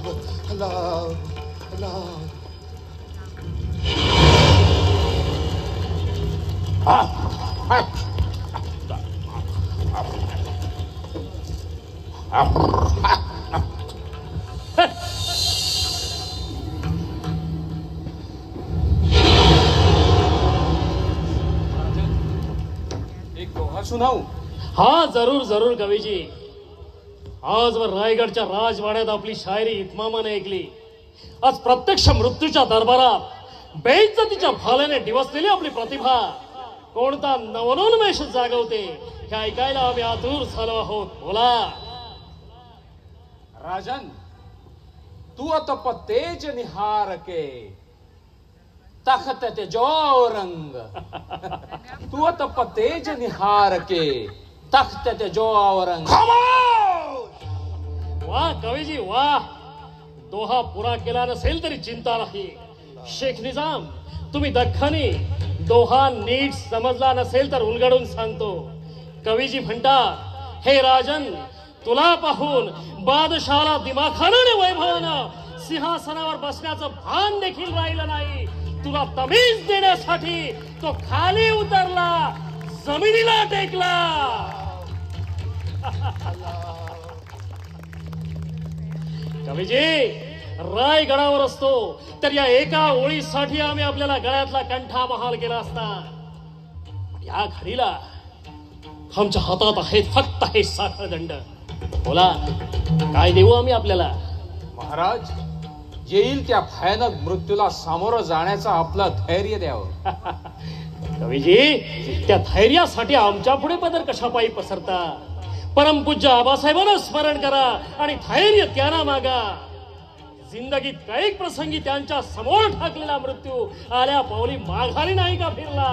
अल्लाह अल्लाह। एक दोहा सुनाऊ? हाँ जरूर जरूर कवीजी। आजवर रायगडच्या राजवाड्यात आपली शायरी इतमामाने ऐकली। आज प्रत्यक्ष मृत्यूच्या दरबारात बेइज्जतीच्या भाल्याने डिवसलेली आपली प्रतिभा कोणता नवनोन्मेष जागवते हे ऐकायला आम्ही आतुर झालो आहोत। बोला राजन, तू अतप तेज निहार के तखत ते जो रंग। तू अतप तेज निहार के तख्त ते जो रंग। वाह कवीजी वाह। दोहा पुरा केला नसेल तरी चिंता नाही। शेख निजाम, तुम्ही दख्खनी दोहा नीट समजला नसेल तर उलगडून सांगतो। कवीजी म्हणतात, हे राजन, तुला पाहून बादशाला दिमाखाने वैभवानं सिंहासनावर बसण्याचं भान देखील राहिलं नाही। तुला तमीज देण्यासाठी तो खाली उतरला, जमिनीला टेकला। कवीजी, रायगडावर असतो तर या एका ओळीसाठी आम्ही आपल्याला गळ्यातला कंठा बहाल केला असता। या घडीला आमच्या हातात आहेत फक्त हे साखळदंड। बोला, काय देऊ आम्ही आपल्याला? महाराज, येईल त्या भयानक मृत्यूला सामोरं जाण्याचं आपलं धैर्य द्यावं। कवीजी, त्या धैर्यासाठी आमच्या पुढे पदर कशापायी पसरता? परमपूज्य आबासाहेबांना स्मरण करा आणि धैर्य त्यांना मागा। जिंदगीत कैक प्रसंगी त्यांच्या समोर ठाकलेला मृत्यू आल्या पावली माघारी नाही का फिरला?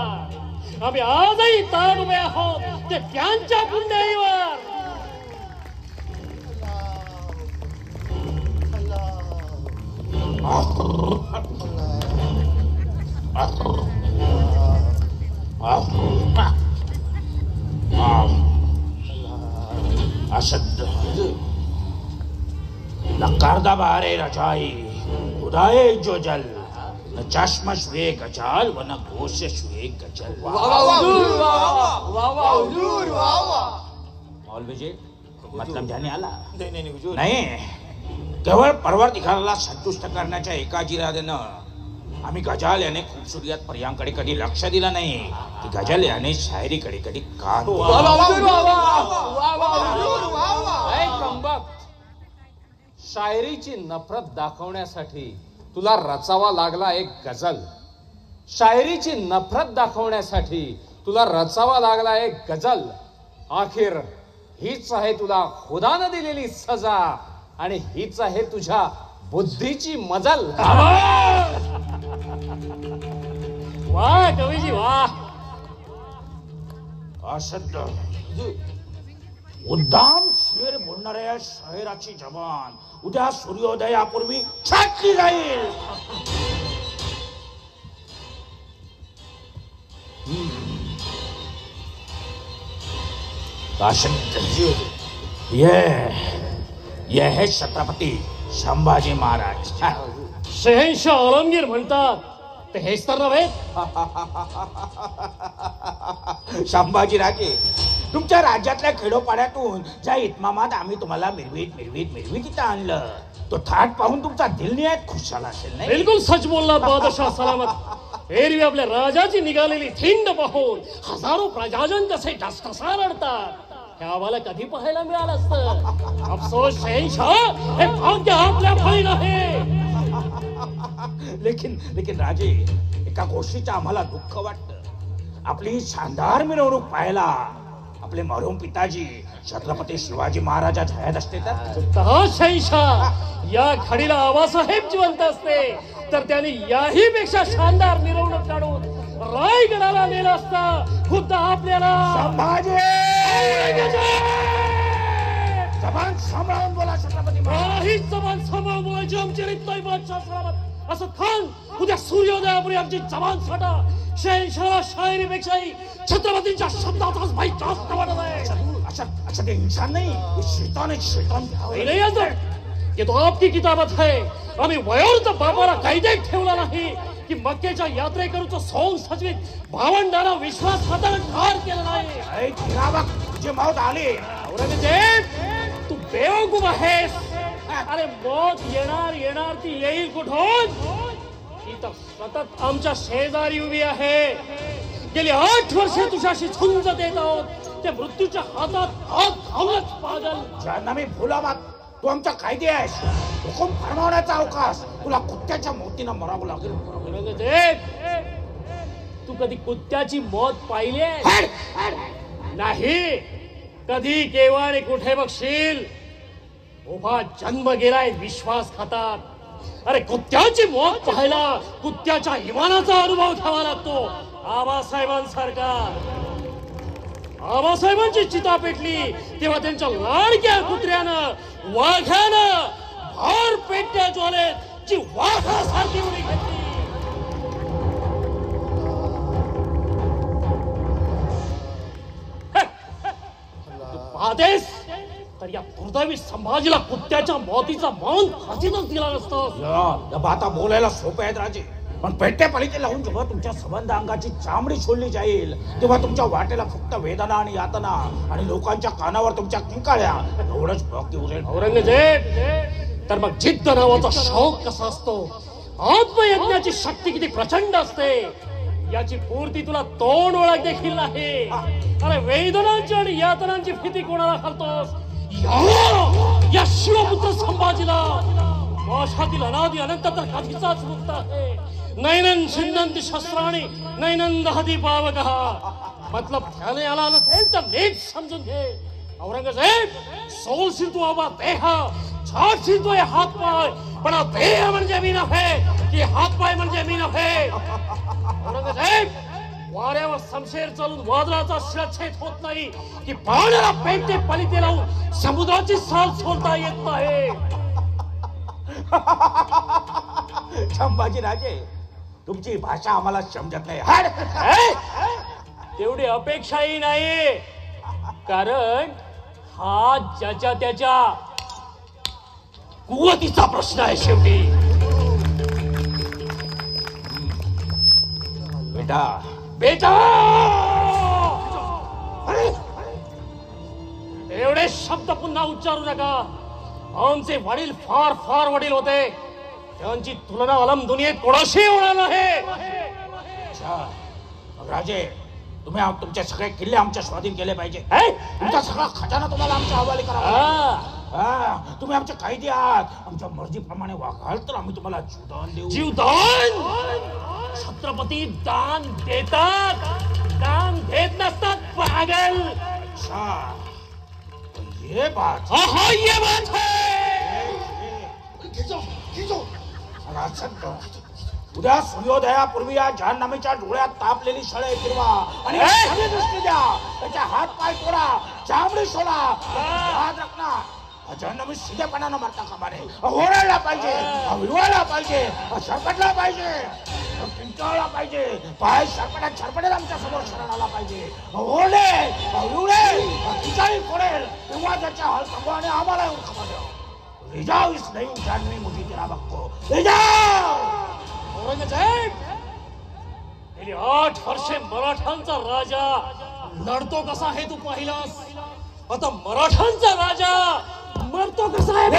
आम्ही आजही ताड उभे आहोत ते त्यांच्या पुण्याईवर। असद लकारदा बारे रजाई खुदाए जो जल न चश्म शुए गजाल व न गोश शुए गजल। मौलवी जी, मतलब ध्यानी आला? नाही, केवळ परवरदिगाराला संतुष्ट करण्याच्या एकाच इराद्यानं आम्ही गजाल याने खूबसूरत पर्यांकडे कधी लक्ष दिलं नाही की गजल याने शायरीकडे कधी कान। शायरीची नफरत दाखवण्यासाठी तुला रचावा लागला एक गझल। शायरीची नफरत दाखवण्यासाठी तुला रचावा लागला एक गझल। अखेर हीच आहे तुला खुदानं दिलेली सजा आणि हीच आहे तुझ्या बुद्धीची मजल। वाह कवीजी वाह। असद उद्दाम शेर बोलणाऱ्या शायराची जबान उद्या सूर्योदयापूर्वी छाटली जाईल। ये है छत्रपती संभाजी महाराज। शहंशाह आलमगीर म्हणतात ते हेच तर नव्हे? संभाजी राजे, तुमच्या राज्यातल्या खेडोपाड्यातून ज्या इतमामात आम्ही तुम्हाला मिरवीत इथं आणलं, तो थाट पाहून तुमचा दिल निहायत खुश झाला असेल नाही? बिलकुल सच बोलला बादशाह सलामत। एरवी आपल्या राजाची निघालेली थिंड पाहून हजारो प्रजाजन कसे डसकसा रडतात हे आम्हाला कधी पाहायला मिळालं असतं। अफसोस शहंशाह, हे भाग्य आपल्या फळी नाही। लेकिन राजे, एका गोष्टीचं आम्हाला दुःख वाटतं। आपली शानदार मिरवणूक पाहायला आपले मरहूम पिताजी छत्रपती शिवाजी महाराजात हयात असते तर? शहंशाह, या घडीला आबासाहेब जिवंत असते तर त्यांनी याही पेक्षा शानदार मिरवणूक काढून रायगडाला नेलं असतं। खुद्द आपल्याला संभाजी, जबान सांभाळून बोला छत्रपती महाराज। ही जबान सांभाळून बोलायची आमची रीत नाही बादशाह सलामत। असं खान, उद्या सूर्योदयापूर्वी आमची जबान साठा। शहंशाह शायरीपेक्षाही छत्रपतींच्या शब्दाचाच भाई जास्त वाटत आहे। अच्छा ते इंसान नाही, शैतान आहे, शैतान। ये तो आपकी किताबत है. आम्ही वयोवृद्ध बापाला कैदेत ठेवला नाही की मक्केच्या यात्रेकरूचं सोंग सजवीत भावंडाला विश्वासघाताने ठार केलं नाही. तुझी मौत आली. औरंगजेब तू बेवकूफ आहेस. अरे मौत येणार ती येईल कुठून. ती तर सतत आमच्या शेजारी उभी आहे. गेली 8 वर्षे तुझ्याशी झुंज देत आहोत. ते मृत्यूच्या हातात हात घालूनच पागल. ज्यांना मी फुला मात तू आमचा कायदे आहेस. हुकूम फरमावण्याचा अवकाश. तुला कुत्त्याच्या मौतीनं मरावं लागेल. औरंगजेब तू कधी कुत्त्याची मौत पाहिली नाही. कधी केव्हा आणि कुठे बघशील. उभा जन्म गेलाय विश्वासघातात. अरे कुत्त्याची मौत पाहायला कुत्त्याच्या इमानाचा अनुभव घ्यावा लागतो. आबासाहेबांसारखा. आबासाहेबांची चिता पेटली तेव्हा त्यांच्या लाडक्या कुत्र्यानं वाघानं भर पेटत्या ज्वालेत जी वाघासारखी उडी घेतली. आदेश तर या दुर्दैवी संभाजीला कुत्त्याच्या मौतीचा मान फाशीतच दिला नसतं. आता बोलायला सोपं आहेत राजे, पण पेट्या पालिके लावून जेव्हा तुमच्या संबंध अंगाची चामडी सोडली जाईल तेव्हा तुमच्या वाटेला फक्त वेदना आणि यातना आणि लोकांच्या कानावर तुमच्या किंकाळ्या एवढंच बाकी उरेल. औरंगजेब तर मग जिद्द नावाचा शौक कसा असतो. आत्मयज्ञाची शक्ती किती प्रचंड असते याची पूर्ती तुला तोंड ओळख देखील नाही. अरे वेदनांची आणि यातनांची भीती कोणाला घालतोस. या शिवपुत्र संभाजीला माझ्यातील अनादि अनंत तर कधीचाच मुक्त आहे. नैनन छिन्नन्ति शस्त्राणि नैनन दहति पावकः. मतलब ध्याने आला नसेल तर नीट समजून घे. औरंगजेब सोलशील तू आबा देह, छाटशील तो हात पाय, पण देह म्हणजे मी नव्हे की हात पाय म्हणजे मी नव्हे. औरंगजेब वाऱ्यावर शमशेर चालून वादळाचा शिरच्छेद होत नाही की पाण्याला पेटते पलिते लावून समुद्राची साल सोडता येत नाही. संभाजी राजे तुमची भाषा आम्हाला समजत नाही. तेवढी अपेक्षाही नाही. कारण हा ज्याच्या त्याच्या कुवतीचा प्रश्न आहे शेवटी. बेटा बेटा एवढे शब्द पुन्हा उच्चारू नका. आमचे वडील फार फार वडील होते. त्यांची तुलना अलम दुनियेत कोणाशी होणार नाही. राजे तुम्ही तुमचे सगळे किल्ले आमच्या स्वाधीन केले पाहिजे. तुमचा सगळा खजाना तुम्हाला आमच्या हवाले करावा. तुम्ही आमचे कैदी आहात. आमच्या मर्जीप्रमाणे वागाल तर आम्ही तुम्हाला जीवदान देऊ. जीवदान. छत्रपती दान देतात, दान देत नसतात पागल. अच्छा ये बात. ये बात है. उद्या सूर्योदयापूर्वी या जाहीरनाम्याच्या डोळ्यात तापलेली शळे फिरवा आणि दृष्टी द्या. त्याच्या हात पाय तोडा, चामडी सोडा. याद रखना हा जाहीरनामा सिधेपणानं मारता कामा नये. ओरडला पाहिजे, विळवायला पाहिजे, सरपटला पाहिजे, किंचाळला पाहिजे. पाय सरपटात सरपटेल आमच्या समोर शरण आला पाहिजे. ओरडे, विवळे, किंचाळी फोडेल तेव्हा त्याच्या हाल थांबवा आणि आम्हाला येऊन खबर द्या. ले जाओ इस नई जानवी मुझे तेरा बक्को ले जाओ. औरंगजेब गेली 8 वर्षे मराठांचा राजा लढतो कसा आहे तू पाहिलास. आता मराठांचा राजा मरतो कसा आहे.